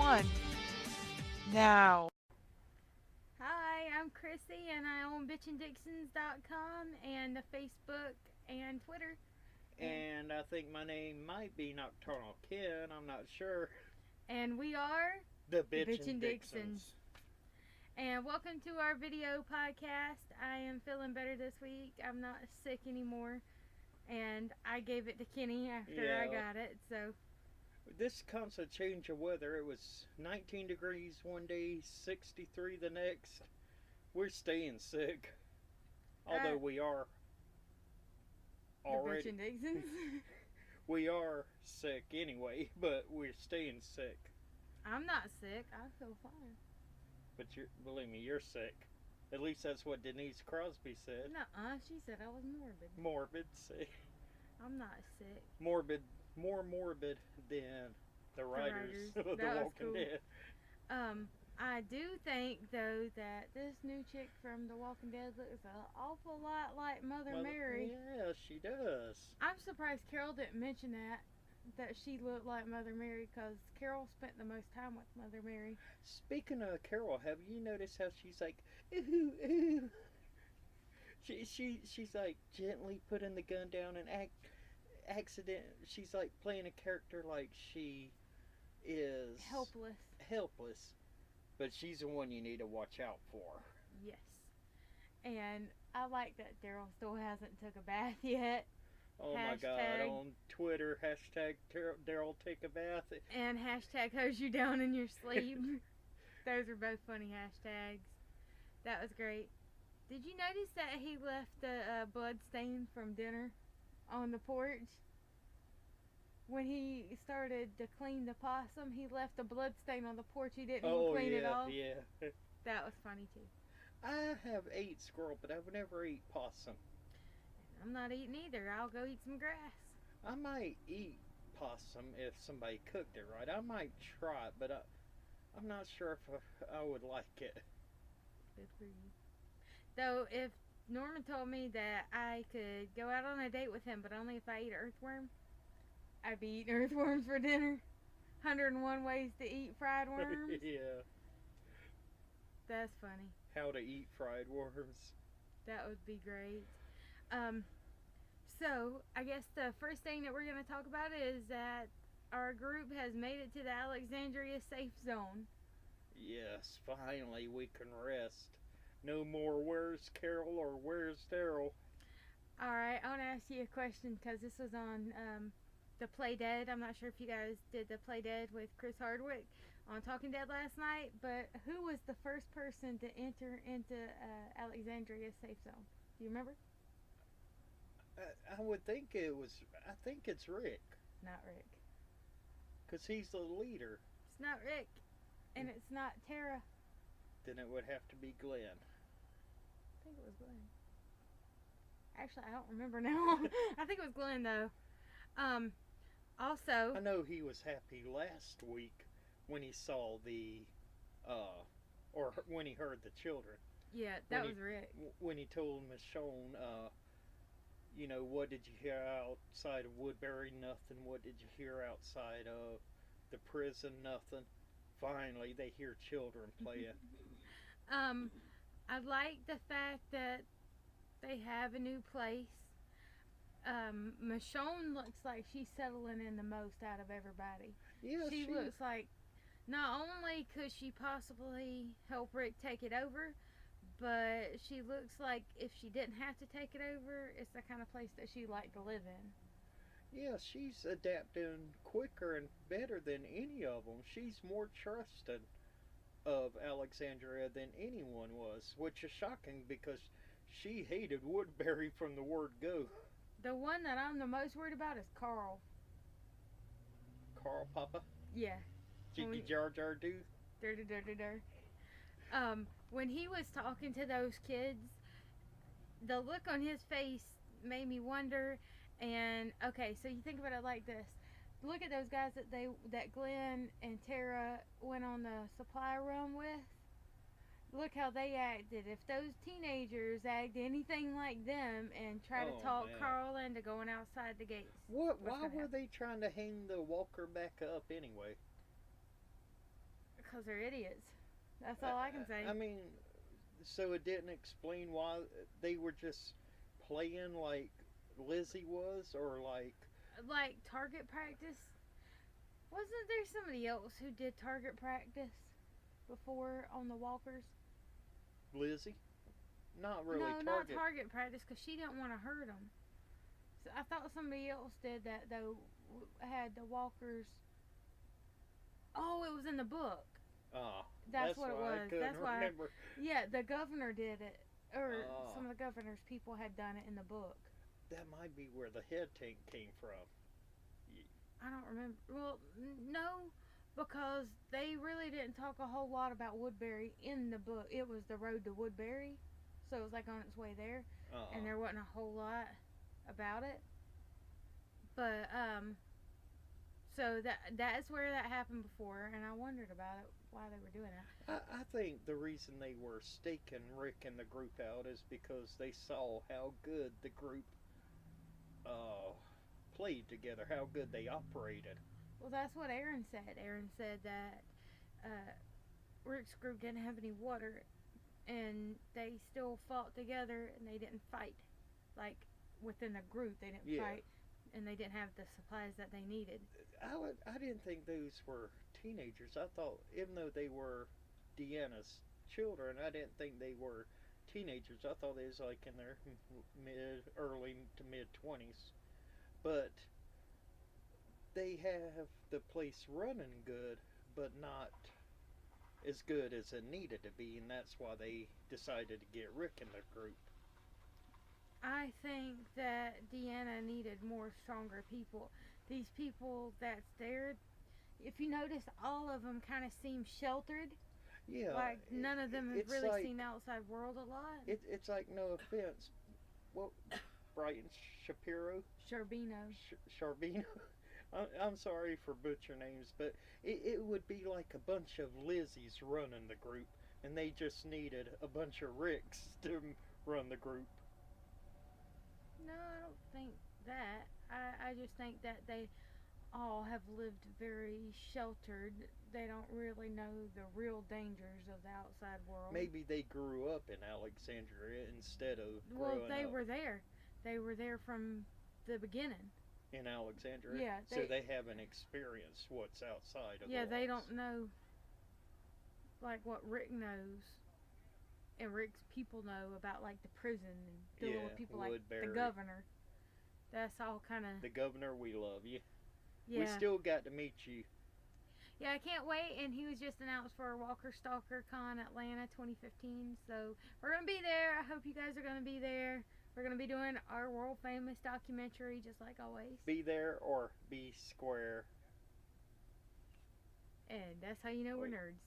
on now. Hi, I'm Chrissy and I own BitchinDixons.com and the Facebook and Twitter. And I think my name might be Nocturnal Ken, I'm not sure. And we are The Bitchin' Bitchin Dixons. And welcome to our video podcast. I am feeling better this week. I'm not sick anymore. And I gave it to Kenny after I got it, so. This constant change of weather, it was 19 degrees one day, 63 the next. We're staying sick. Although we are already. The Bitchin' Dixons? We are sick anyway, but we're staying sick. I'm not sick. I feel fine. But believe me, you're sick. At least that's what Denise Crosby said. Nuh-uh, she said I was morbid. Morbid, sick. I'm not sick. Morbid, more morbid than the writers of The Walking Dead. I do think, though, that this new chick from The Walking Dead looks an awful lot like Mother Mary. Yeah, she does. I'm surprised Carol didn't mention that she looked like Mother Mary, because Carol spent the most time with Mother Mary. Speaking of Carol, have you noticed how she's like, ooh, ooh? She's like gently putting the gun down and she's like playing a character like she is helpless. But she's the one you need to watch out for. Yes. And I like that Daryl still hasn't took a bath yet. Oh my God, on Twitter, hashtag Daryl take a bath. And hashtag hose you down in your sleep. Those are both funny hashtags. That was great. Did you notice that he left the blood stain from dinner on the porch? When he started to clean the possum, he left a blood stain on the porch. He didn't even clean it off. Yeah. That was funny too. I have ate squirrel, but I've never ate possum. I'm not eating either. I'll go eat some grass. I might eat possum if somebody cooked it right. I might try it, but I'm not sure if I would like it. Good for you. Though, if Norman told me that I could go out on a date with him, but only if I eat earthworm, I'd be eating earthworms for dinner. 101 ways to eat fried worms. Yeah. That's funny. How to eat fried worms. That would be great. So, I guess the first thing that we're going to talk about is that our group has made it to the Alexandria Safe Zone. Yes, finally we can rest. No more where's Carol or where's Daryl. Alright, I want to ask you a question because this was on the Play Dead. I'm not sure if you guys did the Play Dead with Chris Hardwick on Talking Dead last night, but who was the first person to enter into Alexandria Safe Zone? Do you remember? I would think I think it's Rick. Not Rick. Because he's the leader. It's not Rick. And it's not Tara. Then it would have to be Glenn. I think it was Glenn. Actually, I don't remember now. I think it was Glenn, though. Also, I know he was happy last week when he saw or when he heard the children. Yeah, that was Rick. When he told Michonne, what did you hear outside of Woodbury? Nothing. What did you hear outside of the prison? Nothing. Finally, they hear children playing. I like the fact that they have a new place. Michonne looks like she's settling in the most out of everybody. Yeah, she looks like not only could she possibly help Rick take it over, but she looks like if she didn't have to take it over, it's the kind of place that she'd like to live in. Yeah, she's adapting quicker and better than any of them. She's more trusting of Alexandria than anyone was, which is shocking because she hated Woodbury from the word go. The one that I'm the most worried about is Carl. Carl Papa? Yeah. Jiggy Jar Jar Doo? Dirty. When he was talking to those kids, the look on his face made me wonder. And okay, so you think about it like this: look at those guys that Glenn and Tara went on the supply run with. Look how they acted. If those teenagers act anything like them and try to talk Carl into going outside the gates, why were they trying to hang the walker back up anyway? 'Cause they're idiots. That's all I can say. I mean, so it didn't explain why they were just playing like Lizzie was, or like target practice. Wasn't there somebody else who did target practice before on the walkers? Lizzie? Not really. No, not target practice, because she didn't want to hurt them. So I thought somebody else did that though. Had the walkers. Oh, it was in the book. Oh, That's what it was. I couldn't remember. Yeah, the governor did it, or some of the governor's people had done it in the book. That might be where the head tank came from. I don't remember. Well, no, because they really didn't talk a whole lot about Woodbury in the book. It was the road to Woodbury, so it was like on its way there, and there wasn't a whole lot about it. But so that's where that happened before, and I wondered about it, why they were doing that. I think the reason they were staking Rick and the group out is because they saw how good the group played together, how good they operated. Well, that's what Aaron said. Aaron said that Rick's group didn't have any water, and they still fought together, and they didn't fight. Like, within the group, they didn't fight, and they didn't have the supplies that they needed. I didn't think those were teenagers. I thought, even though they were Deanna's children, I didn't think they were teenagers. I thought they was like in their early to mid 20s. But they have the place running good, but not as good as it needed to be, and that's why they decided to get Rick in the group. I think that Deanna needed more stronger people. These people that's there, if you notice, all of them kind of seem sheltered. Yeah. Like, none of them have really seen the outside world a lot. It's like, no offense. What? Brighton Shapiro? Sharbino. Sharbino? I'm sorry for butcher names, but it would be like a bunch of Lizzies running the group, and they just needed a bunch of Ricks to run the group. No, I don't think that. I just think that they all have lived very sheltered. They don't really know the real dangers of the outside world. Maybe they grew up in Alexandria instead of growing up. Well, they were there. They were there from the beginning. In Alexandria? Yeah. So they haven't experienced what's outside of the walls. They don't know, like, what Rick knows. And Rick's people know about, like, the prison and the little people like Woodbury. the governor. That's all kind of... The governor, we love you. Yeah. We still got to meet you. Yeah, I can't wait. And he was just announced for Walker Stalker Con Atlanta 2015. So we're going to be there. I hope you guys are going to be there. We're going to be doing our world famous documentary just like always. Be there or be square. And that's how you know we're nerds.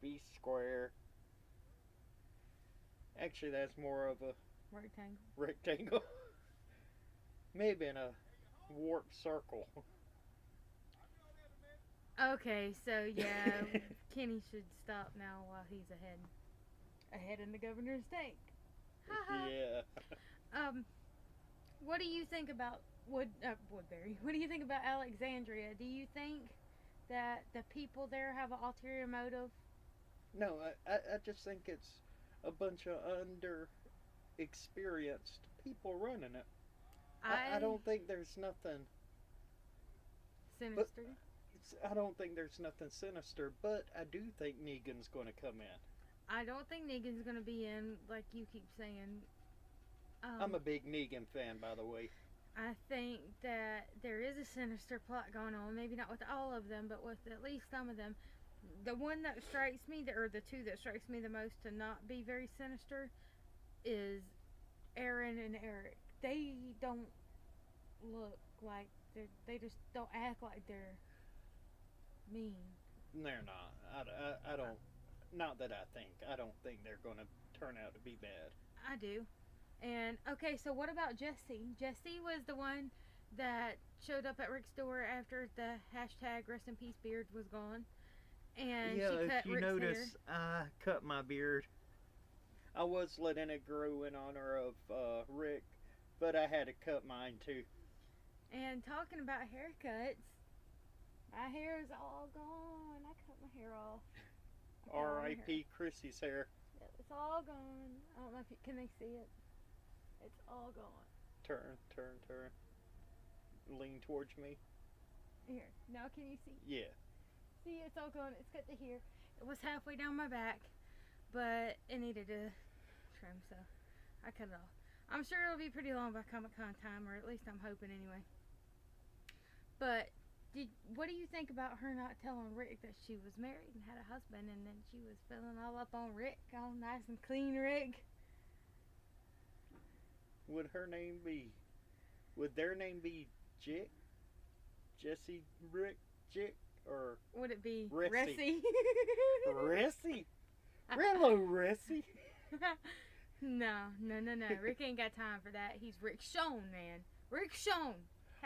Be square. Actually, that's more of a rectangle. Maybe in a warped circle. Okay, so yeah, Kenny should stop now while he's ahead in the governor's tank. Yeah. What do you think about Woodbury? What do you think about Alexandria? Do you think that the people there have an ulterior motive? No, I just think it's a bunch of under-experienced people running it. I don't think there's nothing sinister. I don't think there's nothing sinister, but I do think Negan's going to come in. I don't think Negan's going to be in, like you keep saying. I'm a big Negan fan, by the way. I think that there is a sinister plot going on. Maybe not with all of them, but with at least some of them. The one that strikes me, or the two that strikes me the most to not be very sinister, is Aaron and Eric. They don't look like they just don't act like they're mean. They're not. I don't. Not that I think. I don't think they're going to turn out to be bad. I do. And okay, so what about Jesse? Jesse was the one that showed up at Rick's door after the hashtag Rest in Peace beard was gone. And yeah, she cut if you Rick's notice, hair. I cut my beard. I was letting it grow in honor of Rick, but I had to cut mine too. And talking about haircuts, my hair is all gone. I cut my hair off. R.I.P. Chrissy's hair. It's all gone. I don't know if can they see it. It's all gone. Turn. Lean towards me. Here, now can you see? Yeah. See, it's all gone. It's cut to here. It was halfway down my back, but it needed to trim, so I cut it off. I'm sure it'll be pretty long by Comic-Con time, or at least I'm hoping anyway. But what do you think about her not telling Rick that she was married and had a husband, and then she was filling all up on Rick, all nice and clean Rick? Would their name be Jick? Jesse, Rick, Jick, or would it be Ressie? Ressie? Ressie? Hello, Ressie. No. Rick ain't got time for that. He's Rick Schoen, man. Rick Schoen.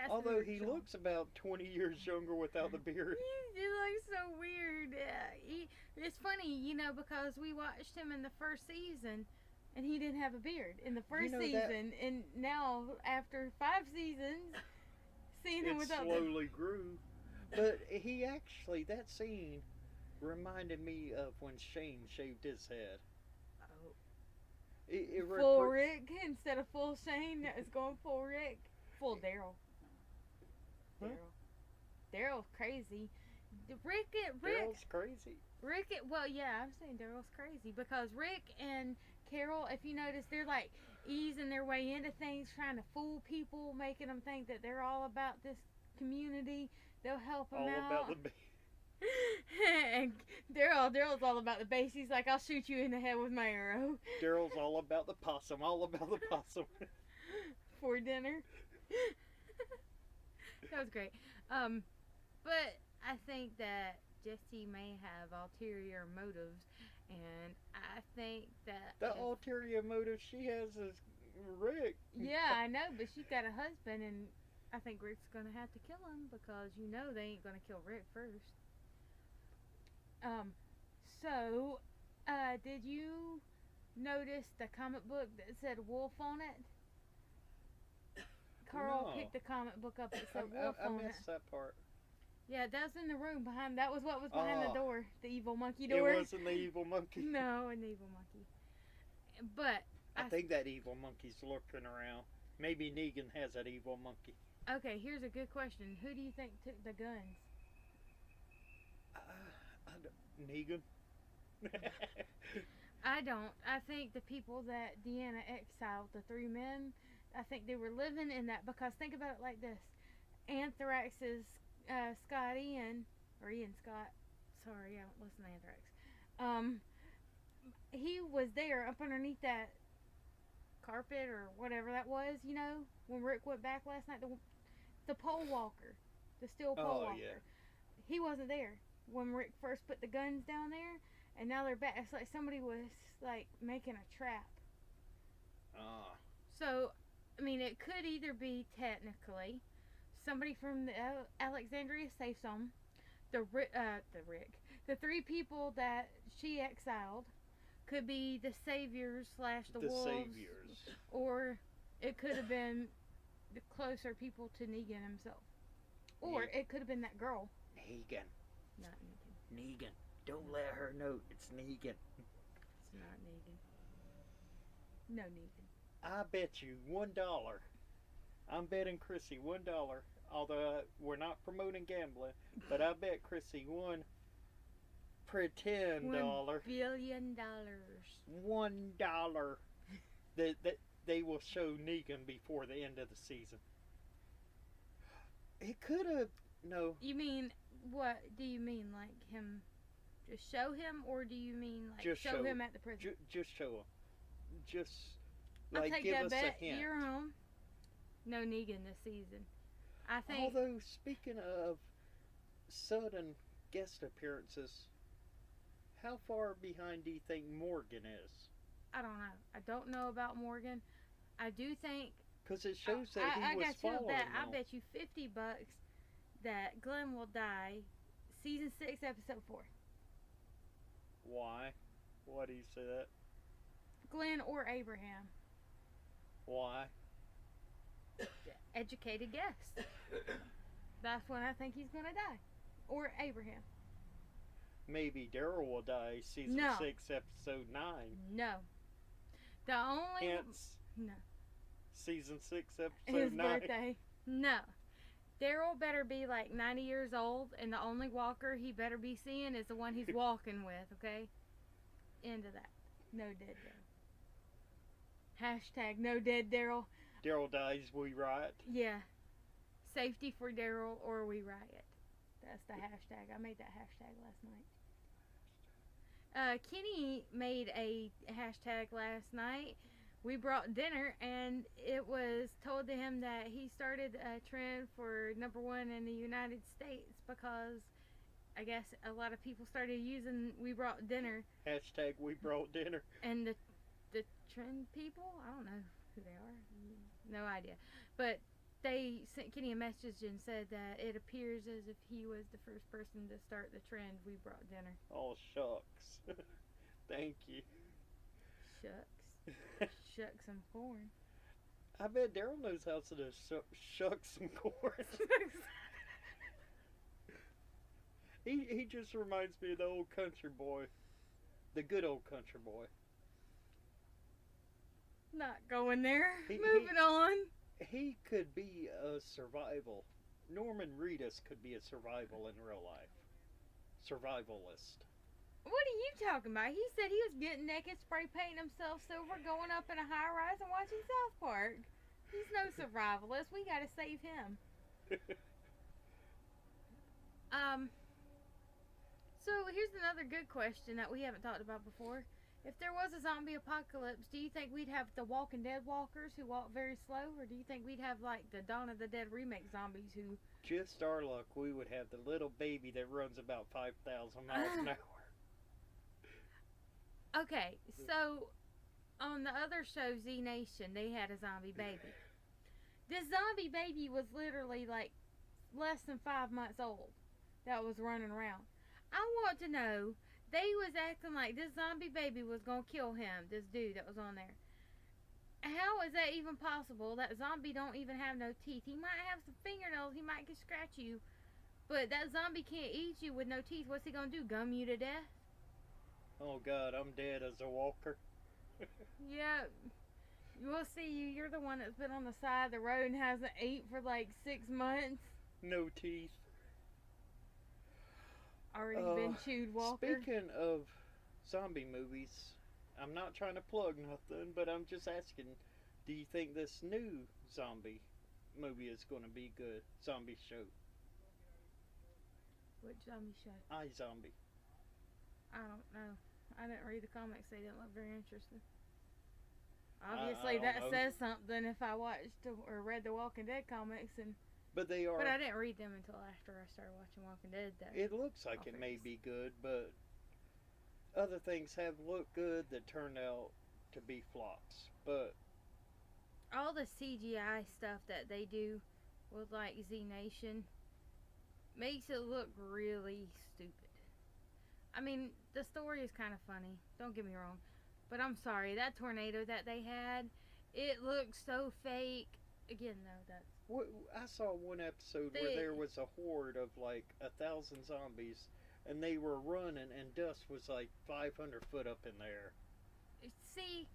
Although he looks about 20 years younger without the beard. He looks so weird. It's funny, because we watched him in the first season, and he didn't have a beard in the first season, and now after 5 seasons, seeing him without it slowly grew. But he actually, that scene reminded me of when Shane shaved his head. Oh. Full Rick instead of full Shane. That was going full Rick. Full Daryl. Huh? Daryl's crazy. Daryl's crazy. Well, yeah, I'm saying Daryl's crazy because Rick and Carol, if you notice, they're like easing their way into things, trying to fool people, making them think that they're all about this community. They'll help them out. All about the and Daryl's all about the base. He's like, I'll shoot you in the head with my arrow. Daryl's all about the possum. For dinner. That was great. But I think that Jesse may have ulterior motives, and I think that the ulterior motive she has is Rick. Yeah, I know, but she's got a husband, and I think Rick's gonna have to kill him because they ain't gonna kill Rick first. So, did you notice the comic book that said wolf on it? Carl picked the comic book up that said wolf on it. I missed that part. Yeah, that was in the room behind. That was what was behind the door. The evil monkey door. It wasn't the evil monkey. No, an evil monkey. But I think that evil monkey's lurking around. Maybe Negan has that evil monkey. Okay, here's a good question. Who do you think took the guns? Negan? I don't. I think the people that Deanna exiled, the 3 men, I think they were living in that, because think about it like this. Anthrax's Ian Scott. Sorry, I don't listen to Anthrax. He was there up underneath that carpet or whatever that was, when Rick went back last night. The pole walker. The steel pole walker. Yeah. He wasn't there when Rick first put the guns down there, and now they're back. It's like somebody was like making a trap. So, I mean, it could either be technically somebody from the Alexandria Safe Zone, the 3 people that she exiled, could be the saviors / the wolves, saviors, or it could have been the closer people to Negan himself, or it could have been that girl. Negan. Not Negan. Negan. Don't let her know it's Negan. It's not Negan. No Negan. I bet you $1. I'm betting Chrissy $1. Although we're not promoting gambling, but I bet Chrissy $1 pretend $1 billion. $1 that they will show Negan before the end of the season. It could have You mean what? Do you mean like him? Just show him, or do you mean like just show him at the prison? Just show him. Just I'll like take give that us bet. a hint. You're home. No Negan this season. I think. Although speaking of sudden guest appearances, how far behind do you think Morgan is? I don't know. I don't know about Morgan. I do think. Because it shows that he was following them. I bet you $50 that Glenn will die season 6, episode 4. Why? Why do you say that? Glenn or Abraham. Why? Educated guess. That's when I think he's going to die. Or Abraham. maybe Daryl will die season No. 6, episode 9. No. The only Hence, no. season 6, episode His 9. birthday. No. Daryl better be like 90 years old, and the only walker he better be seeing is the one he's walking with, okay? End of that. No dead Daryl. Hashtag no dead Daryl. Daryl dies, we riot. Yeah. Safety for Daryl or we riot. That's the hashtag. I made that hashtag last night. Kenny made a hashtag last night. We brought dinner, and it was told to him that he started a trend for #1 in the United States because I guess a lot of people started using "we brought dinner." Hashtag we brought dinner. And the trend people, I don't know who they are, no idea, but they sent Kenny a message and said that it appears as if he was the first person to start the trend "we brought dinner." Oh, shucks. Thank you. Shucks. Shuck some corn. I bet Daryl knows how to shuck some corn. He just reminds me of the old country boy. The good old country boy. Not going there. He- Moving on. He could be a survival. Norman Reedus could be a survival in real life. Survivalist. What are you talking about? He said he was getting naked, spray painting himself silver, going up in a high rise and watching South Park. He's no survivalist. We gotta save him. So here's another good question that we haven't talked about before. If there was a zombie apocalypse, do you think we'd have the Walking Dead walkers who walk very slow, or do you think we'd have like the Dawn of the Dead remake zombies who... Just our luck, we would have the little baby that runs about 5,000 miles an hour. Okay, so on the other show, Z Nation, they had a zombie baby. This zombie baby was literally like less than 5 months old that was running around. I want to know, they was acting like this zombie baby was going to kill him, this dude that was on there. How is that even possible? That zombie don't even have no teeth. He might have some fingernails, he might can scratch you, but that zombie can't eat you with no teeth. What's he going to do, gum you to death? Oh God, I'm dead as a walker. Yeah, we'll see you. You're the one that's been on the side of the road and hasn't ate for like 6 months. No teeth. Already been chewed, walker. Speaking of zombie movies, I'm not trying to plug nothing, but I'm just asking, do you think this new zombie movie is going to be good? Zombie show. Which zombie show? iZombie. I don't know. I didn't read the comics. They didn't look very interesting. I Obviously, don't that know. says something if I watched or read the Walking Dead comics, But they are. but I didn't read them until after I started watching Walking Dead. Though. It looks like it may be good, but other things have looked good that turned out to be flops. But all the CGI stuff that they do with like Z Nation makes it look really stupid. I mean, the story is kind of funny, don't get me wrong, but I'm sorry, that tornado that they had, it looks so fake. Again, though, that's... I saw one episode where there was a horde of like 1,000 zombies, and they were running, and dust was like 500 foot up in the air. See,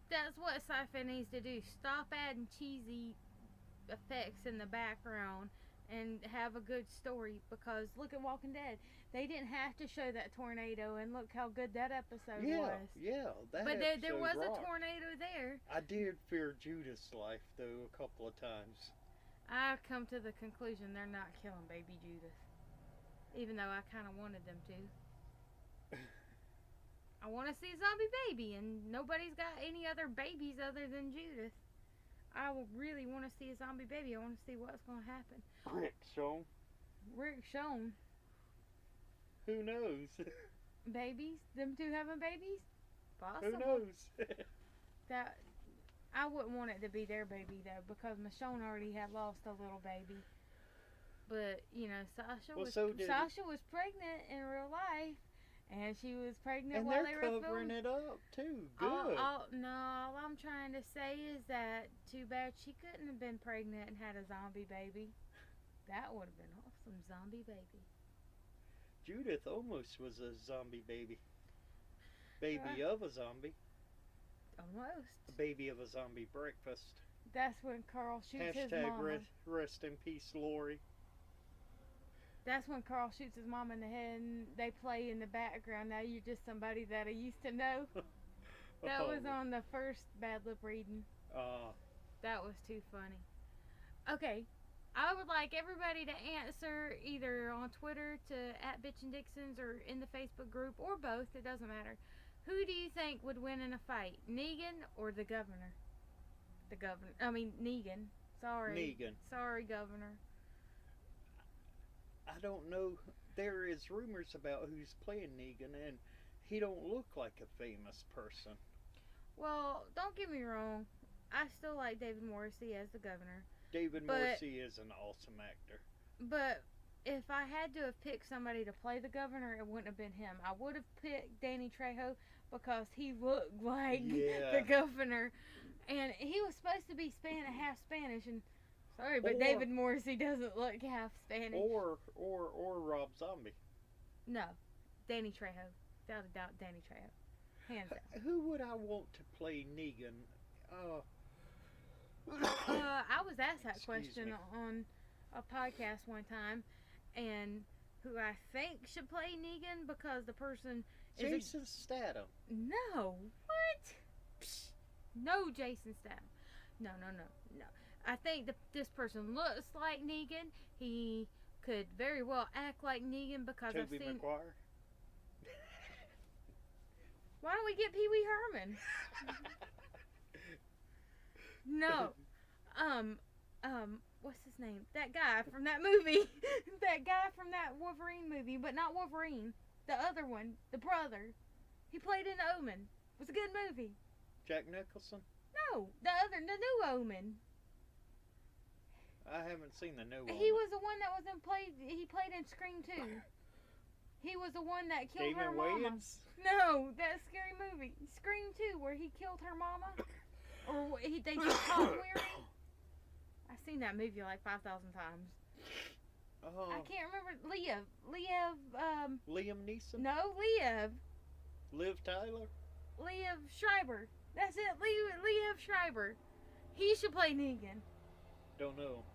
that's what sci-fi needs to do. Stop adding cheesy effects in the background and have a good story, because look at Walking Dead. They didn't have to show that tornado, and look how good that episode was. Yeah, that But there was rocked. a tornado there. I did fear Judith's life, though, a couple of times. I've come to the conclusion they're not killing baby Judith, even though I kind of wanted them to. I want to see a zombie baby, and nobody's got any other babies other than Judith. I really want to see a zombie baby. I want to see what's going to happen. Rick, Sean. Rick Sean. Who knows? Babies? Them two having babies? Possible. Who knows? That I wouldn't want it to be their baby though, because Michonne already had lost a little baby. But you know, Sasha was pregnant in real life, and she was pregnant and while they're they were covering filming. it up too. Good. All I'm trying to say is that too bad she couldn't have been pregnant and had a zombie baby. That would have been awesome, zombie baby. Judith almost was a zombie baby. Baby of a zombie. Almost. A baby of a zombie breakfast. That's when Carl shoots his Hashtag mama. rest in peace, Lori. That's when Carl shoots his mom in the head and they play in the background. Now you're just somebody that I used to know. That was on the first Bad Lip reading. That was too funny. Okay, I would like everybody to answer either on Twitter to @Bitchin Dixons or in the Facebook group or both. It doesn't matter. Who do you think would win in a fight, Negan or the governor? Negan. Sorry. Negan. Sorry, governor. I don't know. There is rumors about who's playing Negan, and he don't look like a famous person. Well, don't get me wrong. I still like David Morrissey as the governor. David Morrissey is an awesome actor. But if I had to have picked somebody to play the governor, it wouldn't have been him. I would have picked Danny Trejo because he looked like the governor. And he was supposed to be half Spanish, and sorry, but David Morrissey doesn't look half Spanish. Or Rob Zombie. No, Danny Trejo. Without a doubt, Danny Trejo. Hands down. Who would I want to play Negan? I was asked that question me. on a podcast one time, and who I think should play Negan because the person is Jason Statham. No, what? Psh, no, Jason Statham. No. I think this person looks like Negan. He could very well act like Negan because Tobey I've seen. Maguire. Why don't we get Pee Wee Herman? No. What's his name? That guy from that movie. That guy from that Wolverine movie, but not Wolverine. The other one, the brother. He played in Omen. It was a good movie. Jack Nicholson? No, the new Omen. I haven't seen the new one. He was the one that he played in Scream 2. He was the one that killed her mama. Wayans? No, that scary movie. Scream 2, where he killed her mama. Or they just caught him wearing. I've seen that movie like 5,000 times. Oh. I can't remember. Liam Neeson? No, Liev. Liv Tyler? Liev Schreiber. That's it, Liev Schreiber. He should play Negan. Don't know.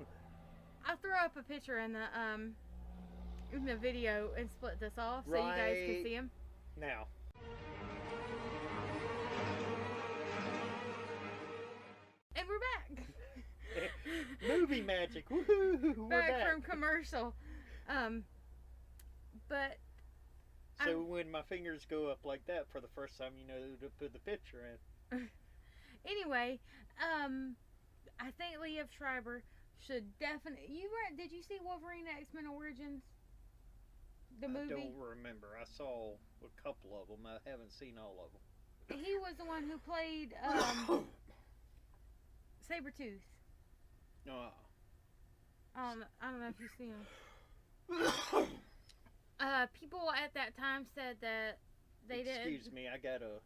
I'll throw up a picture in the video and split this off so you guys can see him. Now. And we're back. Movie magic. Woohoo! We're back from commercial. But so when my fingers go up like that for the first time, you know to put the picture in. Anyway, I think Liev Schreiber should definitely. Did you see Wolverine X-Men Origins? The movie? I don't remember. I saw a couple of them. I haven't seen all of them. He was the one who played Sabretooth. I don't know if you've seen him. People at that time said that they didn't. Excuse me, I got a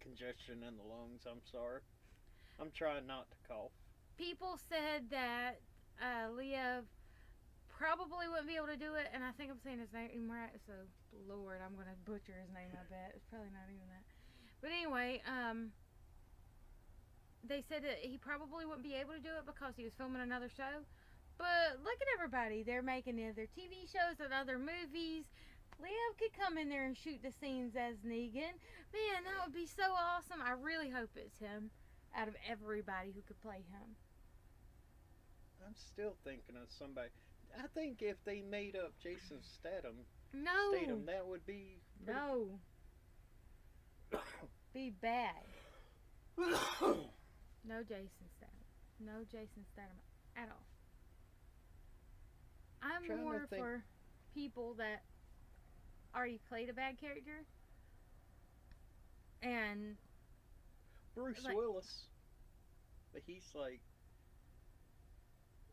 congestion in the lungs. I'm sorry. I'm trying not to cough. People said that Liev probably wouldn't be able to do it, and I think I'm saying his name right, so Lord, I'm going to butcher his name, I bet. It's probably not even that. But anyway, they said that he probably wouldn't be able to do it because he was filming another show. But look at everybody. They're making other TV shows and other movies. Liev could come in there and shoot the scenes as Negan. Man, that would be so awesome. I really hope it's him out of everybody who could play him. I'm still thinking of somebody. I think if they made up Jason Statham, that would be be bad. No Jason Statham. No Jason Statham at all. I'm more for people that already played a bad character. And Bruce Willis. But he's like...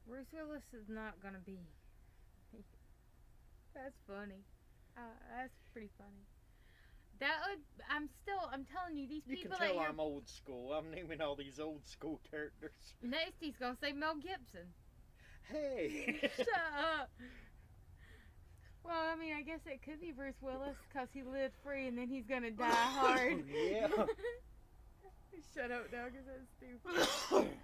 Bruce Willis is not going to be... That's funny. That's pretty funny. I'm telling you, these people... You can tell I'm old school. I'm naming all these old school characters. Next he's going to say Mel Gibson. Hey! Shut up. Well, I mean, I guess it could be Bruce Willis because he lived free and then he's gonna die hard. Yeah. Shut up, dog. That's stupid.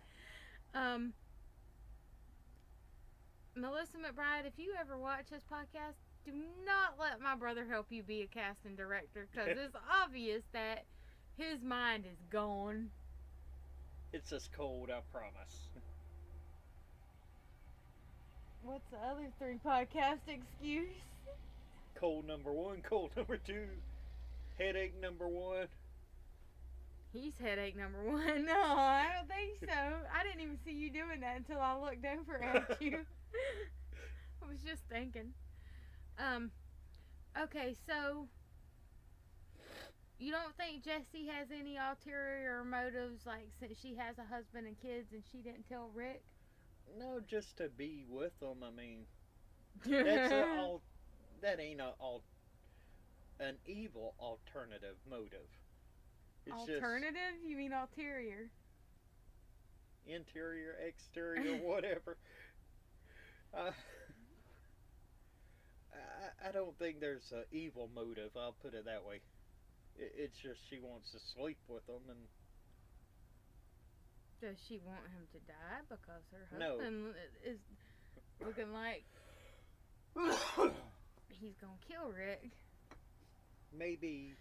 Melissa McBride, if you ever watch this podcast, do not let my brother help you be a casting director because it's obvious that his mind is gone. It's just cold, I promise. What's the other 3 podcast excuse? Cold number 1, cold number 2, headache number 1. He's headache number 1. No, I don't think so. I didn't even see you doing that until I looked over at you. I was just thinking. Okay, so you don't think Jessie has any ulterior motives, like since she has a husband and kids and she didn't tell Rick? No, just to be with them. I mean, that's that ain't an evil alternative motive. It's alternative? You mean ulterior? Interior, exterior, whatever. I don't think there's an evil motive. I'll put it that way. It's just she wants to sleep with them, and does she want him to die because her husband is looking like he's gonna kill Rick? Maybe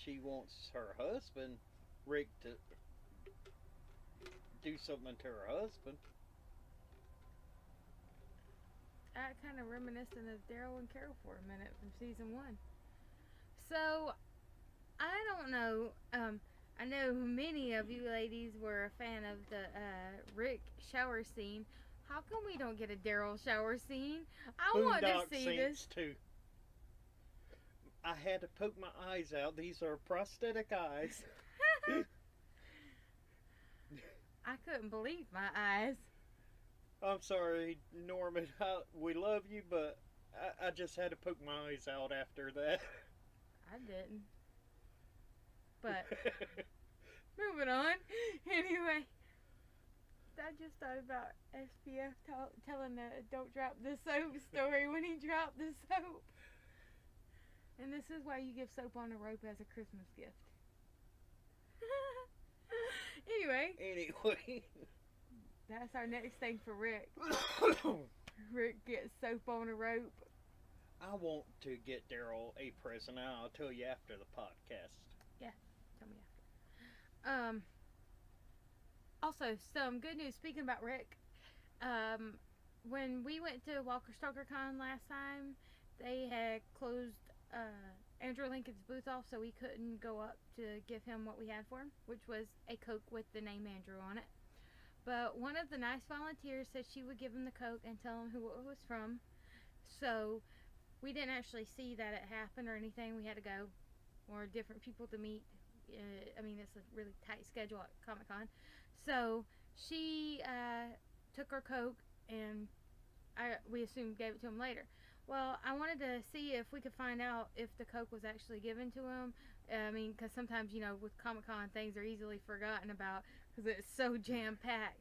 she wants her husband, Rick, to do something to her husband. I kind of reminiscent of Daryl and Carol for a minute from season 1. So, I don't know. I know many of you ladies were a fan of the Rick shower scene. How come we don't get a Daryl shower scene? I want to see this too. I had to poke my eyes out. These are prosthetic eyes. I couldn't believe my eyes. I'm sorry, Norman. We love you, but I just had to poke my eyes out after that. I didn't. But, moving on. Anyway, I just thought about SPF telling the don't drop the soap story when he dropped the soap. And this is why you give soap on a rope as a Christmas gift. Anyway. That's our next thing for Rick. Rick gets soap on a rope. I want to get Daryl a present. I'll tell you after the podcast. Yeah, tell me after. Also, some good news. Speaking about Rick, when we went to Walker Stalker Con last time, they had closed Andrew Lincoln's booth off, so we couldn't go up to give him what we had for him, which was a Coke with the name Andrew on it. But one of the nice volunteers said she would give him the Coke and tell him who it was from. So we didn't actually see that it happened or anything. We had to go, or different people to meet. I mean, it's a really tight schedule at Comic-Con. So she took her Coke, and we assumed gave it to him later. Well, I wanted to see if we could find out if the Coke was actually given to him. I mean, because sometimes, with Comic-Con, things are easily forgotten about because it's so jam-packed.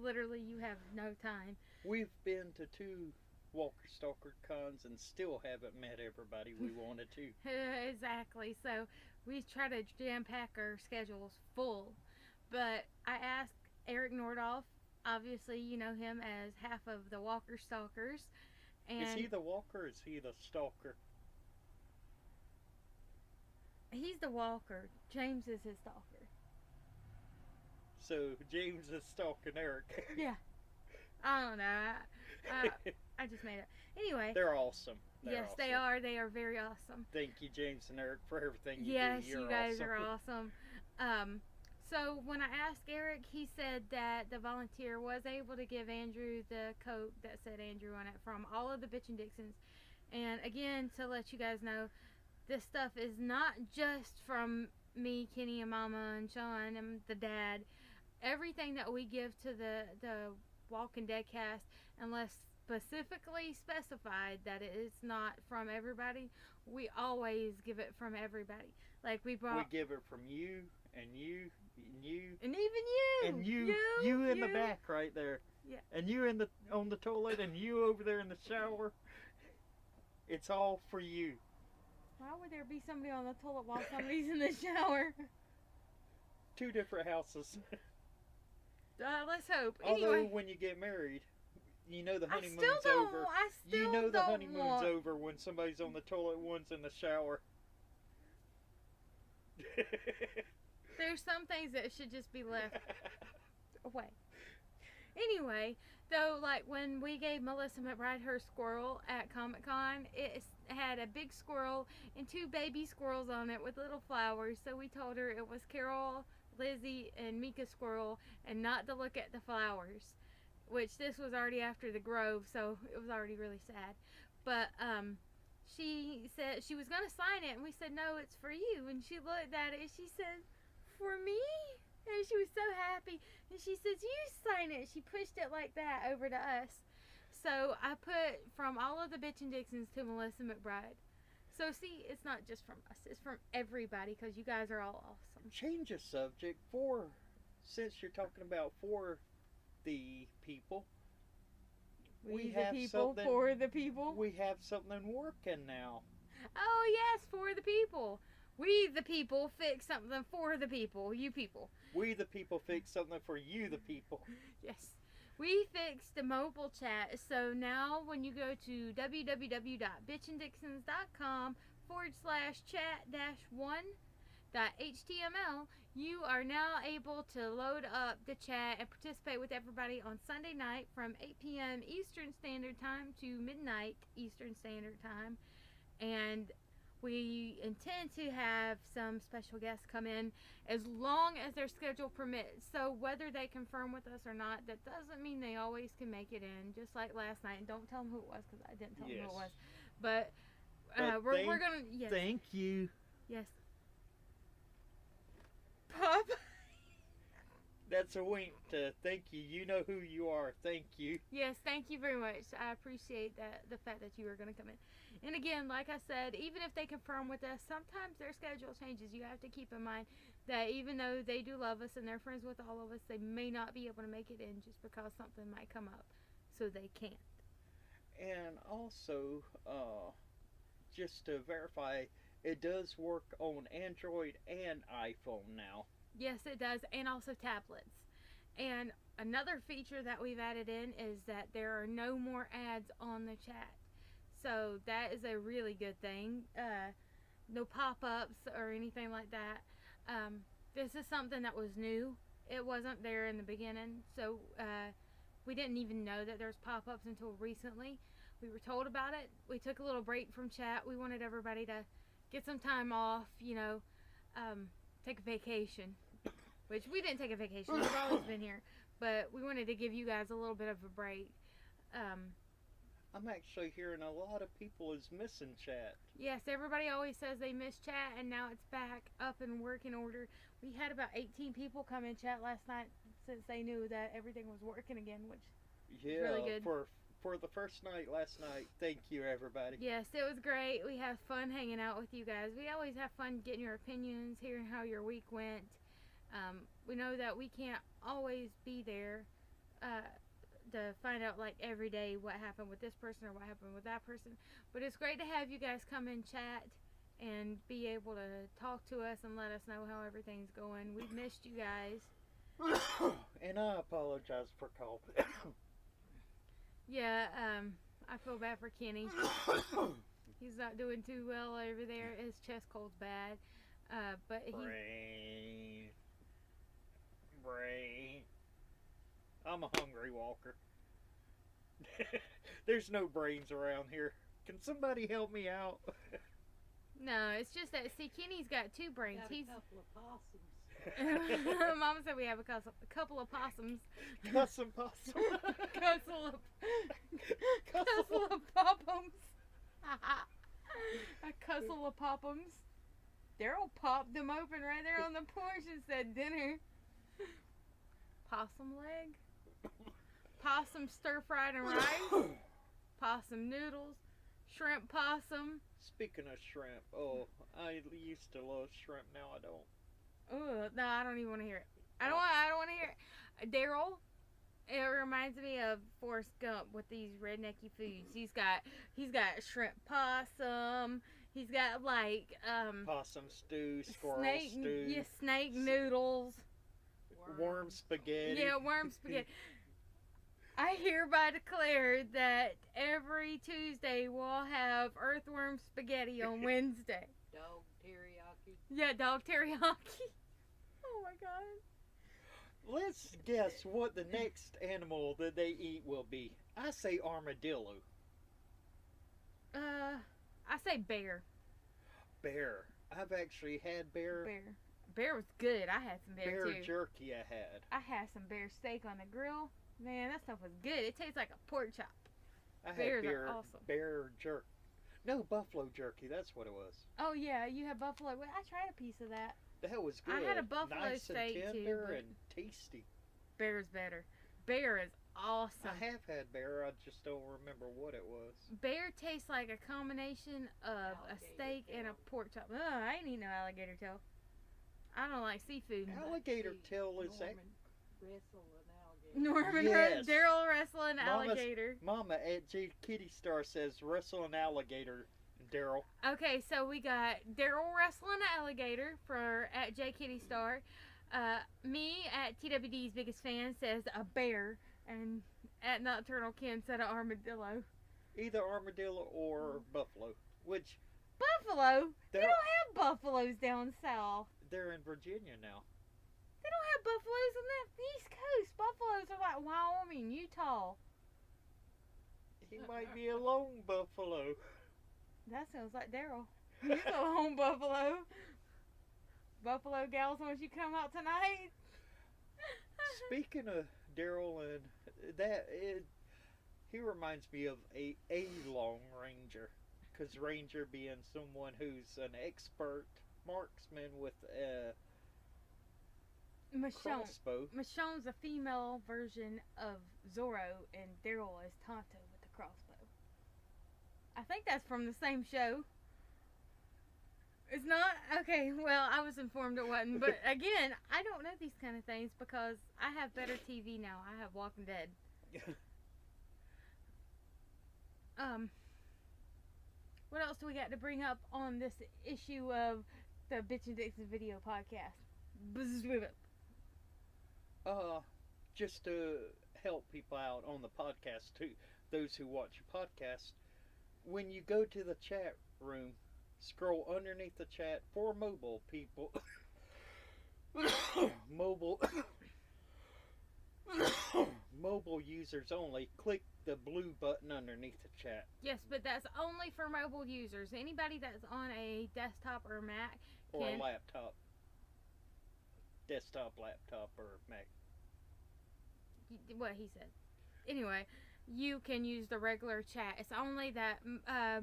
Literally, you have no time. We've been to 2 Walker Stalker Cons and still haven't met everybody we wanted to. Exactly. So we try to jam-pack our schedules full. But I asked Eric Nordoff. Obviously, you know him as half of the Walker Stalkers. And is he the walker or is he the stalker? He's the walker. James is his stalker. So James is stalking Eric. Yeah. I don't know. I just made it. Anyway. They're awesome. Yes, awesome. They are. They are very awesome. Thank you, James and Eric, for everything you do. Yes, You're you guys awesome. are awesome. So when I asked Eric, he said that the volunteer was able to give Andrew the Coke that said Andrew on it from all of the Bitchin Dixons. And again, to let you guys know, this stuff is not just from me, Kenny, and Mama, and Sean, and the dad. Everything that we give to the Walking Dead cast, unless specifically specified that it is not from everybody, we always give it from everybody. Like we give it from you, and you, and you, and even you, and you in the back right there, yeah, and you on the toilet, and you over there in the shower. It's all for you. Why would there be somebody on the toilet while somebody's in the shower? 2 different houses. Let's hope. Although Anyway, when you get married, you know the I honeymoon's still don't. over. I still You know the don't honeymoon's want. over when somebody's on the toilet, one's in the shower. There's some things that should just be left away. Anyway, though, like when we gave Melissa McBride her squirrel at Comic Con, it had a big squirrel and 2 baby squirrels on it with little flowers. So we told her it was Carol, Lizzie, and Mika Squirrel, and not to look at the flowers. Which this was already after the Grove, so it was already really sad. But she said she was gonna sign it, and we said no, it's for you. And she looked at it and she said, for me? And she was so happy. And she says, you sign it. She pushed it like that over to us. So I put from all of the Bitchin Dixons to Melissa McBride. So see, it's not just from us. It's from everybody because you guys are all awesome. Change the subject since you're talking about for the people. We the people, for the people. We have something working now. Oh yes, for the people. We the people fix something for the people. You people. We the people fix something for you the people. Yes. We fixed the mobile chat, so now when you go to www.bitchinDixons.com/chat-1.html, you are now able to load up the chat and participate with everybody on Sunday night from 8 p.m. Eastern Standard Time to midnight Eastern Standard Time. And we intend to have some special guests come in as long as their schedule permits. So whether they confirm with us or not, that doesn't mean they always can make it in. Just like last night. And don't tell them who it was because I didn't tell them who it was. But we're going to... Yes. Thank you. Yes. Pop. That's a wink to thank you. You know who you are. Thank you. Yes, thank you very much. I appreciate the fact that you were going to come in. And again, like I said, even if they confirm with us, sometimes their schedule changes. You have to keep in mind that even though they do love us and they're friends with all of us, they may not be able to make it in just because something might come up. So they can't. And also, just to verify, it does work on Android and iPhone now. Yes, it does, and also tablets. And another feature that we've added in is that there are no more ads on the chat. So that is a really good thing. No pop-ups or anything like that. This is something that was new. It wasn't there in the beginning, so we didn't even know that there's pop-ups until recently. We were told about it. We took a little break from chat. We wanted everybody to get some time off, take a vacation. Which we didn't take a vacation. We've always been here. But we wanted to give you guys a little bit of a break. I'm actually hearing a lot of people is missing chat. Yes, everybody always says they miss chat, and now it's back up and working order. We had about 18 people come in chat last night since they knew that everything was working again, which is really good. For the first night last night, thank you everybody. Yes, it was great. We had fun hanging out with you guys. We always have fun getting your opinions, hearing how your week went. We know that we can't always be there to find out like every day what happened with this person or what happened with that person, but it's great to have you guys come and chat and be able to talk to us and let us know how everything's going. We've missed you guys. And I apologize for coughing. Yeah, I feel bad for Kenny. He's not doing too well over there. His chest cold's bad. But he... Brain. I'm a hungry walker. There's no brains around here. Can somebody help me out? No, it's just that, see, Kenny's got 2 brains. Got a He's couple of possums. Mama said we have a couple of possums. Cussin' possum. Couple of possums. A couple of possums. Daryl popped them open right there on the porch and said dinner. Possum leg. Possum stir-fried and rice. Possum noodles. Shrimp possum. Speaking of shrimp, I used to love shrimp, now I don't. Ugh, no, I don't even want to hear it. I don't want to hear it. Daryl, It reminds me of Forrest Gump with these rednecky foods. He's got shrimp possum. He's got like Possum stew, squirrel snake stew, yeah, snake noodles. worm spaghetti. Yeah, worm spaghetti. I hereby declare that every Tuesday we'll have earthworm spaghetti on Wednesday. Dog teriyaki. Yeah, dog teriyaki. Oh my god. Let's guess what the next animal that they eat will be. I say armadillo. I say bear. Bear. I've actually had bear. Bear was good. I had some bear too. Bear jerky I had. I had some bear steak on the grill. Man, that stuff was good. It tastes like a pork chop. I had Bears are awesome. bear jerk. No, buffalo jerky. That's what it was. Oh yeah, you had buffalo. Well, I tried a piece of that. That was good. I had a buffalo nice steak and too, tender but and tasty. Bear's better. Bear is awesome. I have had bear. I just don't remember what it was. Bear tastes like a combination of a Alligator steak and a tail. pork chop. Ugh, I ain't eating no alligator tail. I don't like seafood. Alligator tail is Norman wrestle an alligator. Norman, Yes. Daryl wrestling Mama's- alligator. Mama at J Kitty Star says wrestle an alligator, Daryl. Okay, so we got Daryl wrestling alligator for at J Kitty Star. Me at TWD's biggest fan says a bear, and at Nocturnal Ken said an armadillo. Either armadillo or buffalo. Which Buffalo? They they're don't have buffaloes down south. they're in Virginia now. They don't have buffaloes on the East Coast. Buffaloes are like Wyoming, Utah. He might be a lone buffalo. That sounds like Daryl. He's a home buffalo. Buffalo gals, won't you come out tonight? Speaking of Daryl and he reminds me of a long ranger, because ranger being someone who's an expert marksman with a Michonne. crossbow. Michonne's a female version of Zorro, and Daryl is Tonto with the crossbow. I think that's from the same show. It's not? Okay, well, I was informed it wasn't. But again, I don't know these kind of things because I have better TV now. I have Walking Dead. What else do we got to bring up on this issue of the Bitchin Dixons Video Podcast? Just to help people out on the podcast too, those who watch your podcast, when you go to the chat room, scroll underneath the chat for mobile people. Mobile users only. Click the blue button underneath the chat. Yes, but that's only for mobile users. Anybody that's on a desktop or Mac Or can. a laptop. Desktop, laptop, or Mac. What he said. Anyway, you can use the regular chat. It's only that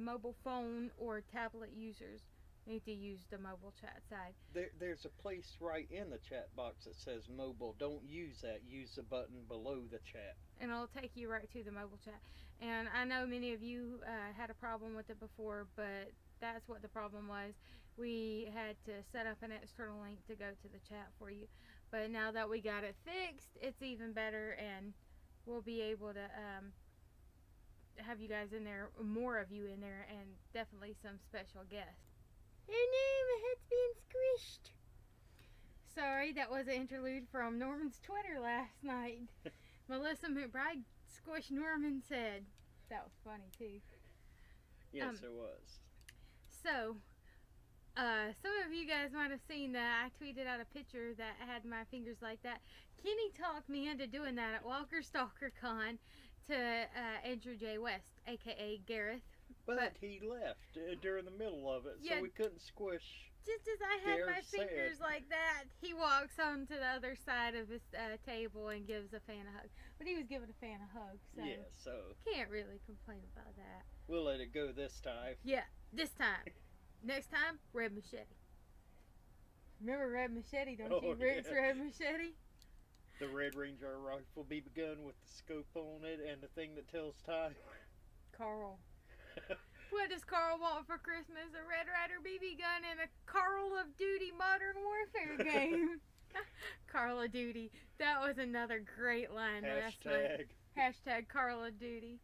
mobile phone or tablet users need to use the mobile chat side. There's a place right in the chat box that says mobile. Don't use that. Use the button below the chat. And it'll take you right to the mobile chat. And I know many of you had a problem with it before, but that's what the problem was. We had to set up an external link to go to the chat for you. But now that we got it fixed, it's even better, and we'll be able to have you guys in there, more of you in there, and definitely some special guests. Oh no, my head's being squished. Sorry, that was an interlude from Norman's Twitter last night. Melissa McBride squished Norman's head. That was funny too. Yes, it was. So, some of you guys might have seen that I tweeted out a picture that had my fingers like that. Kenny talked me into doing that at Walker Stalker Con to Andrew J. West, aka Gareth. But he left during the middle of it, Yeah. so we couldn't squish. Just as I had my Gareth said. fingers like that, he walks on to the other side of his table and gives a fan a hug. But he was giving a fan a hug, so Yeah, so can't really complain about that. we'll let it go this time. Yeah, this time. Next time, Red Machete. Remember Red Machete, don't you? Oh, Rick's yeah. Red Machete? The Red Ranger rifle BB gun with the scope on it and the thing that tells time. Carl. What does Carl want for Christmas? A Red Rider BB gun and a Call of Duty Modern Warfare game. Carla Duty. That was another great line last night. Hashtag Carla Duty.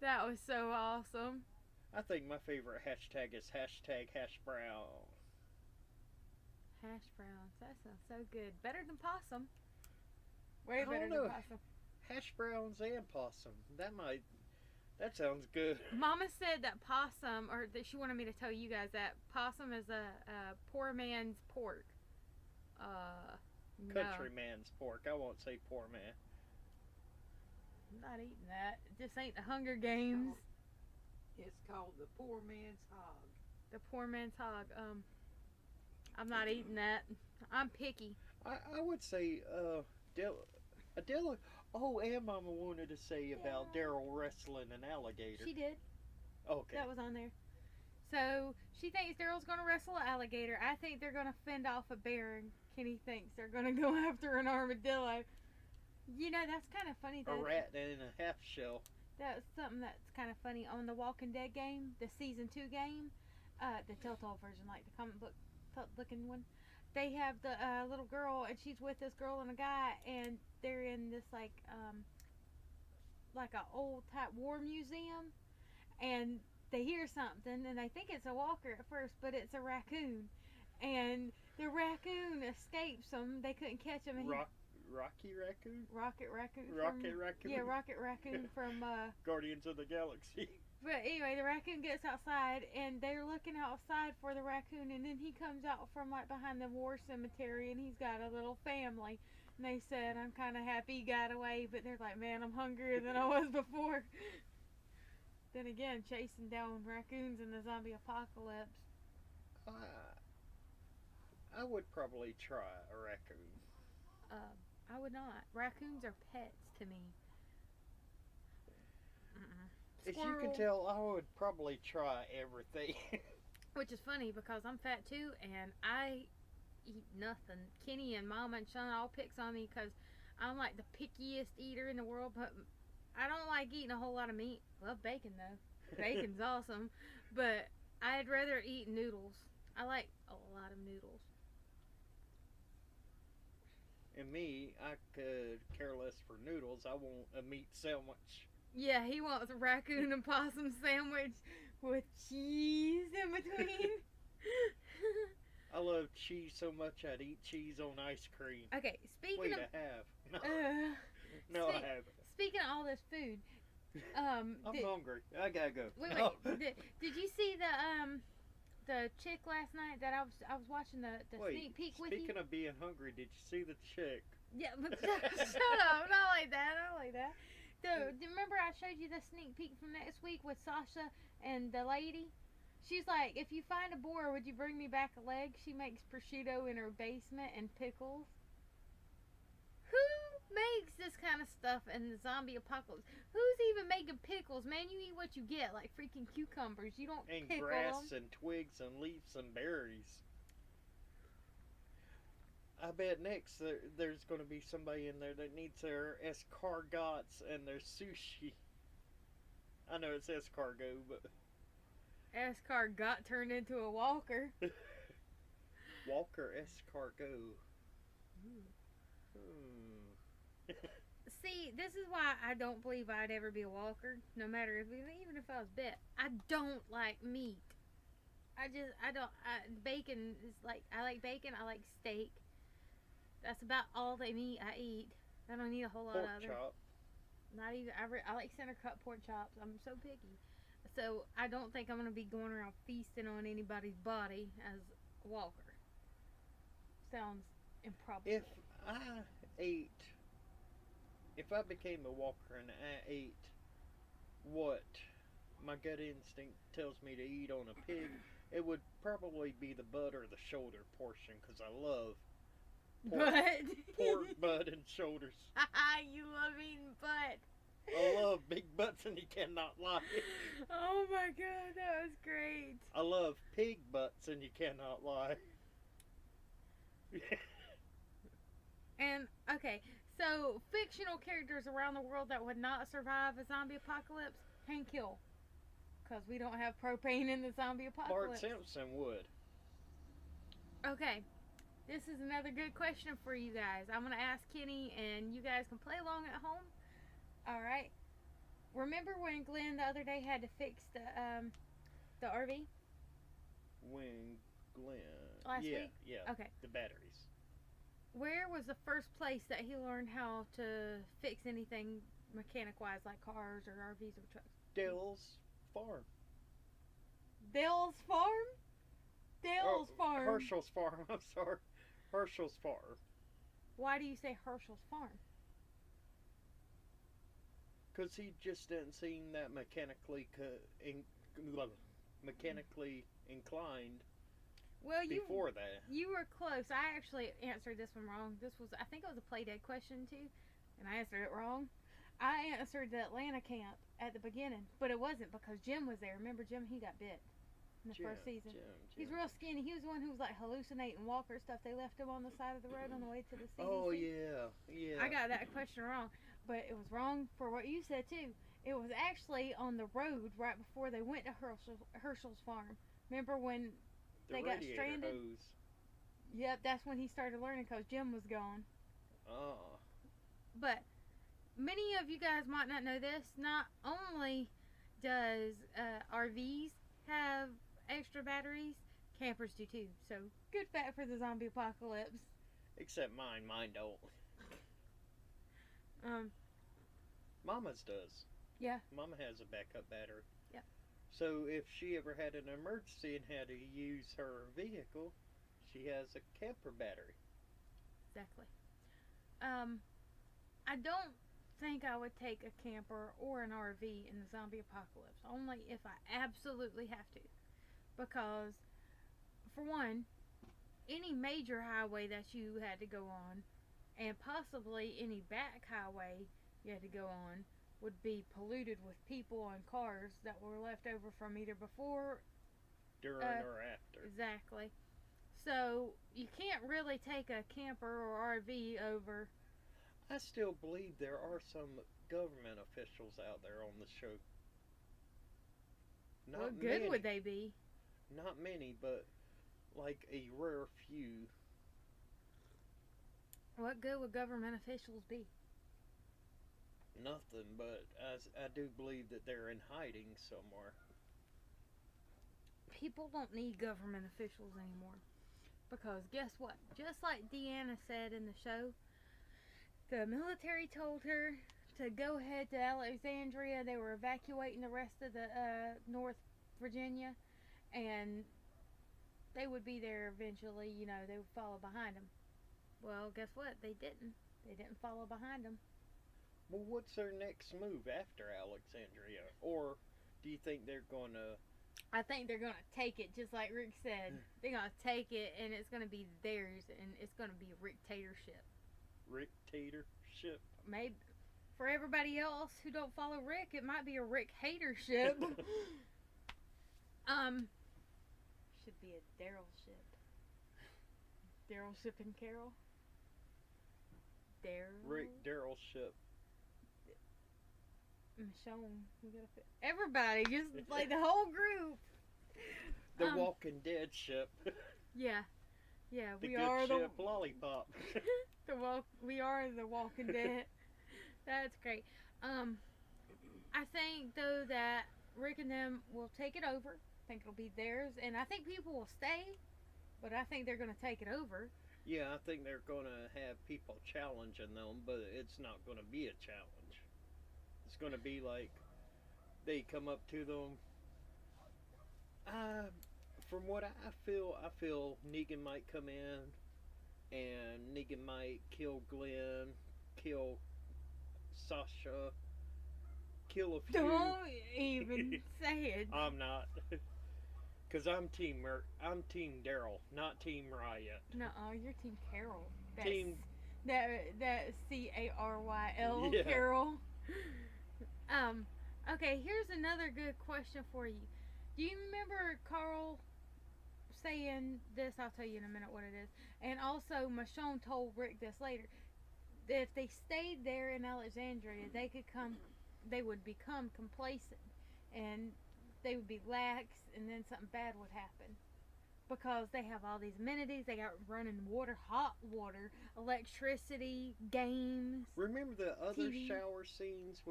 That was so awesome. I think my favorite hashtag is hashtag hash brown. Hash browns. That sounds so good. Better than possum. Way I don't better know. than possum. Hash browns and possum. That sounds good. Mama said that possum, or that she wanted me to tell you guys that possum is a poor man's pork. No. Country man's pork. I won't say poor man. I'm not eating that. It just ain't the Hunger Games. It's called the poor man's hog. The poor man's hog. I'm not eating that. I'm picky. I would say Adela. Oh, and Mama wanted to say about Daryl wrestling an alligator. She did. Okay. That was on there. So she thinks Daryl's going to wrestle an alligator. I think they're going to fend off a bear, and Kenny thinks they're going to go after an armadillo. You know, that's kind of funny. A rat in a half shell. That's something that's kind of funny. On the Walking Dead game, the season 2 game, the Telltale version, like the comic book looking one, they have the little girl, and she's with this girl and a guy, and they're in this like a old type war museum, and they hear something, and they think it's a walker at first, but it's a raccoon, and the raccoon escapes them. They couldn't catch him. And Rocky Raccoon? Rocket Raccoon. Rocket Raccoon? Yeah, Rocket Raccoon from Guardians of the Galaxy. But anyway, the raccoon gets outside, and they're looking outside for the raccoon, and then he comes out from like behind the war cemetery, and he's got a little family. And they said, I'm kind of happy he got away, but they're like, man, I'm hungrier than I was before. Then again, chasing down raccoons in the zombie apocalypse. I would probably try a raccoon. I would not. Raccoons are pets to me. As you can tell, I would probably try everything. Which is funny because I'm fat too, and I eat nothing. Kenny and Mama and Sean all picks on me because I'm like the pickiest eater in the world, but I don't like eating a whole lot of meat. Love bacon though. Bacon's awesome, but I'd rather eat noodles. I like a lot of noodles. And me, I could care less for noodles. I want a meat sandwich. Yeah, he wants a raccoon and possum sandwich with cheese in between. I love cheese so much I'd eat cheese on ice cream. Okay, Wait, I have. No, I haven't. Speaking of all this food, I'm hungry. I gotta go. Wait. Did you see the chick last night that I was watching the sneak peek with you? Speaking of being hungry, did you see the chick? Yeah, but shut up! Not like that. Do you remember I showed you the sneak peek from next week with Sasha and the lady? She's like, if you find a boar, would you bring me back a leg? She makes prosciutto in her basement and pickles. Who makes this kind of stuff in the zombie apocalypse? Who's even making pickles? Man, you eat what you get, like freaking cucumbers. You don't and pickle grass them. and twigs and leaves and berries. I bet next there's going to be somebody in there that needs their escargots and their sushi. I know it says escargot, but... Escargot turned into a walker. Walker escargot. See, this is why I don't believe I'd ever be a walker, no matter even if I was bit. I don't like meat. Bacon is like, I like bacon, I like steak. That's about all the meat I eat. I don't eat a whole lot of other. Pork chop. Not even, I like center cut pork chops. I'm so picky. So I don't think I'm going to be going around feasting on anybody's body as a walker. Sounds improbable. If I became a walker and I ate what my gut instinct tells me to eat on a pig, it would probably be the butt or the shoulder portion, because I love pork butt and shoulders. You love eating butt. I love big butts, and you cannot lie. Oh my god, that was great. I love pig butts, and you cannot lie. And, okay, so fictional characters around the world that would not survive a zombie apocalypse can kill. Because we don't have propane in the zombie apocalypse. Bart Simpson would. Okay, this is another good question for you guys. I'm gonna ask Kenny, and you guys can play along at home. All right. Remember when Glenn the other day had to fix the RV? When Glenn. Last week? Yeah. Okay. The batteries. Where was the first place that he learned how to fix anything mechanic-wise, like cars or RVs or trucks? Dale's farm. Dale's farm? Dale's farm. Herschel's farm. I'm sorry. Herschel's farm. Why do you say Herschel's farm? Because he just didn't seem that mechanically inclined Well, before that. You were close. I actually answered this one wrong. I think it was a play dead question too, and I answered it wrong. I answered the Atlanta camp at the beginning, but it wasn't because Jim was there. Remember Jim? He got bit in the first season. He's real skinny. He was the one who was like hallucinating walker stuff. They left him on the side of the road on the way to the CDC. Oh yeah. I got that question wrong, but it was wrong for what you said too. It was actually on the road right before they went to Herschel's farm. Remember when they got stranded? Hose. Yep, that's when he started learning because Jim was gone. Oh. But many of you guys might not know this. Not only does RVs have extra batteries, campers do too. So good fact for the zombie apocalypse. Except mine. Mine don't. Mama's does. Yeah. Mama has a backup battery. Yeah. So if she ever had an emergency and had to use her vehicle, she has a camper battery. Exactly. I don't think I would take a camper or an RV in the zombie apocalypse. Only if I absolutely have to. Because, for one, any major highway that you had to go on, and possibly any back highway you had to go on, would be polluted with people and cars that were left over from either before, during, or after. Exactly. So you can't really take a camper or RV over. I still believe there are some government officials out there on the show. What good would they be? Not many, but like a rare few. What good would government officials be? Nothing, but I do believe that they're in hiding somewhere. People don't need government officials anymore. Because guess what? Just like Deanna said in the show, the military told her to go ahead to Alexandria. They were evacuating the rest of the North Virginia, and they would be there eventually. You know, they would follow behind them. Well, guess what? They didn't. They didn't follow behind them. Well, what's their next move after Alexandria? Or do you think they're going to... I think they're going to take it, just like Rick said. They're going to take it, and it's going to be theirs, and it's going to be a Rick-tatorship. Rick-tatorship? Maybe. For everybody else who don't follow Rick, it might be a Rick-hatership. Should be a Daryl-ship. Daryl-ship and Carol? Daryl-ship. Michonne. Everybody, just like the whole group. The Walking Dead ship. Yeah. Yeah, the we good are ship Lollipop. We are the Walking Dead. That's great. I think though that Rick and them will take it over. I think it'll be theirs, and I think people will stay, but I think they're going to take it over. Yeah, I think they're going to have people challenging them, but it's not going to be a challenge. It's going to be like they come up to them. From what I feel Negan might come in and Negan might kill Glenn, kill Sasha, kill a few. Don't even say it. I'm not. Because I'm Team Daryl, not Team Riot. No, you're Team Carol. That's, Team... That Caryl, yeah. Carol. Okay, here's another good question for you. Do you remember Carl saying this? I'll tell you in a minute what it is. And also, Michonne told Rick this later. That if they stayed there in Alexandria, they would become complacent. And they would be lax, and then something bad would happen. because they have all these amenities. They got running water, hot water, electricity, games. Remember the other TV. shower scenes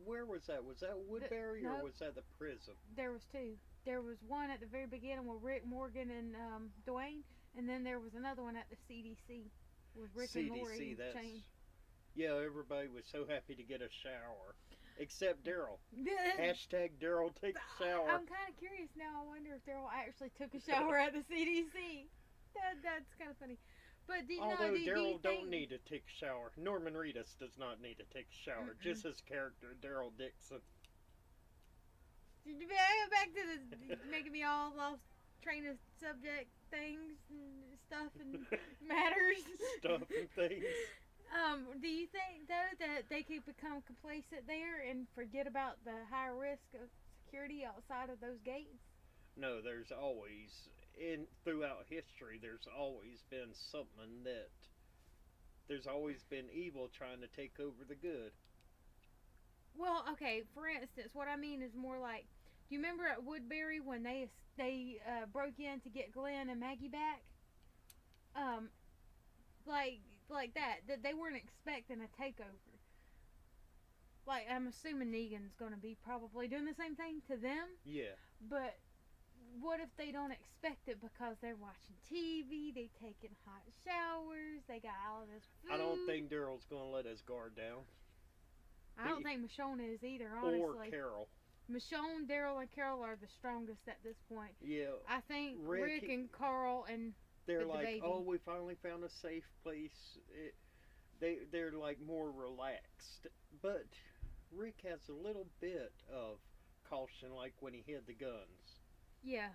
where was that? Was that Woodbury or nope. was that the prison? There was two. There was one at the very beginning with Rick, Morgan, and Dwayne, and then there was another one at the CDC with Rick and Lori. Yeah, everybody was so happy to get a shower. Except Daryl. Hashtag Daryl take a shower. I'm kind of curious now. I wonder if Daryl actually took a shower at the CDC. That's kind of funny. But although Daryl don't need to take a shower. Norman Reedus does not need to take a shower. Just his character, Daryl Dixon. Back to the making me all lost train of subject things and stuff and matters. Stuff and things. Do you think though that they could become complacent there and forget about the high risk of security outside of those gates? No, there's always throughout history there's always been something that there's always been evil trying to take over the good. Well, okay, for instance, what I mean is more like, do you remember at Woodbury when they broke in to get Glenn and Maggie back? Like that they weren't expecting a takeover. Like, I'm assuming Negan's gonna be probably doing the same thing to them. Yeah. But what if they don't expect it because they're watching TV, they taking hot showers, they got all of this food? I don't think Daryl's gonna let his guard down. I don't think Michonne is either, honestly. Or Carol. Michonne, Daryl, and Carol are the strongest at this point. Yeah. I think Rick and Carl and they're the like, baby. oh, we finally found a safe place. They're like more relaxed. But Rick has a little bit of caution, like when he hid the guns. Yeah.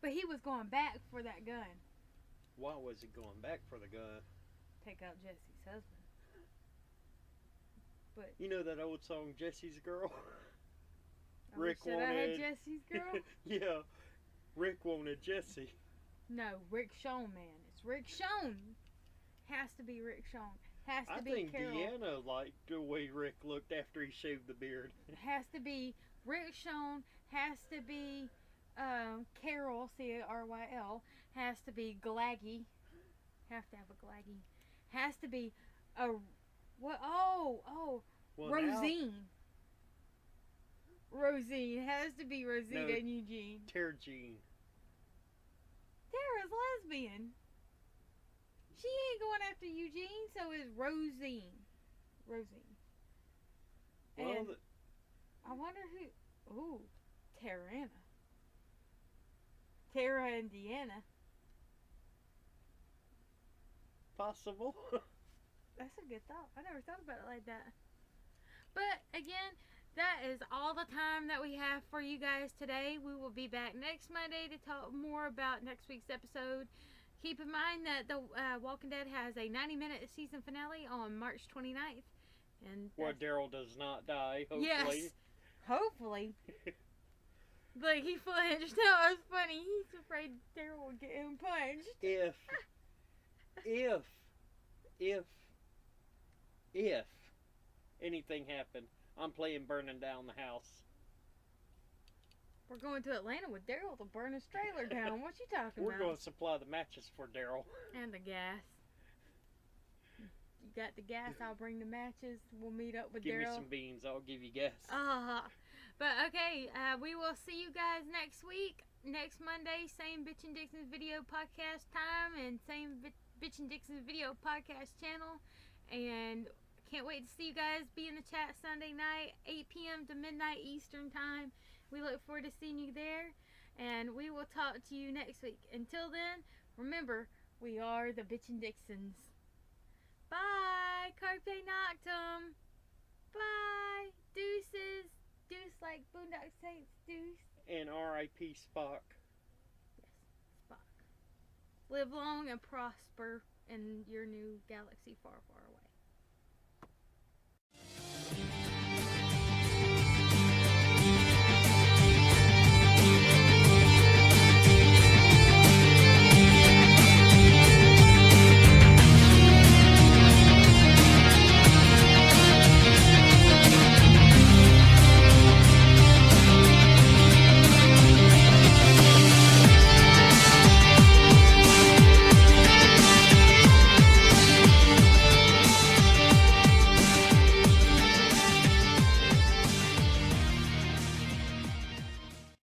But he was going back for that gun. Why was he going back for the gun? Take out Jesse's husband. But you know that old song, Jesse's Girl? Rick wanted... I had Jesse's girl? Yeah. Rick wanted Jesse. No, Rick Shawn, man. It's Rick Shawn. Has to be Rick Shawn. Has to be Carol. I think Deanna liked the way Rick looked after he shaved the beard. Has to be Rick Shawn. Has to be Carol, Caryl. Has to be Glaggy. Have to have a Glaggy. Has to be a... What? Oh. Well, Rosine. Rosine. Has to be Rosita and Eugene. Tergene. Tara's lesbian. She ain't going after Eugene, so it's Rosine. Well, and I wonder who... Ooh, Tarana. Tara and Deanna. Possible. That's a good thought. I never thought about it like that. But, again, that is all the time that we have for you guys today. We will be back next Monday to talk more about next week's episode. Keep in mind that The Walking Dead has a 90-minute season finale on March 29th. And where Daryl does not die, hopefully. Yes, hopefully. Like, he flinched. That was funny. He's afraid Daryl will get him punched. If anything happened, I'm playing burning down the house. We're going to Atlanta with Daryl to burn his trailer down. What you talking We're about? going to supply the matches for Daryl. And the gas. You got the gas, I'll bring the matches. We'll meet up with Daryl. Give me some beans, I'll give you gas. But okay, we will see you guys next week. Next Monday, same Bitchin Dixons Video Podcast time and same Bitchin Dixons Video Podcast channel. And can't wait to see you guys. Be in the chat Sunday night, 8 p.m. to midnight Eastern time. We look forward to seeing you there. And we will talk to you next week. Until then, remember, we are the Bitchin Dixons. Bye. Carpe Noctem. Bye. Deuces. Deuce like Boondock Saints. Deuce. And R.I.P. Spock. Yes, Spock. Live long and prosper in your new galaxy far, far away.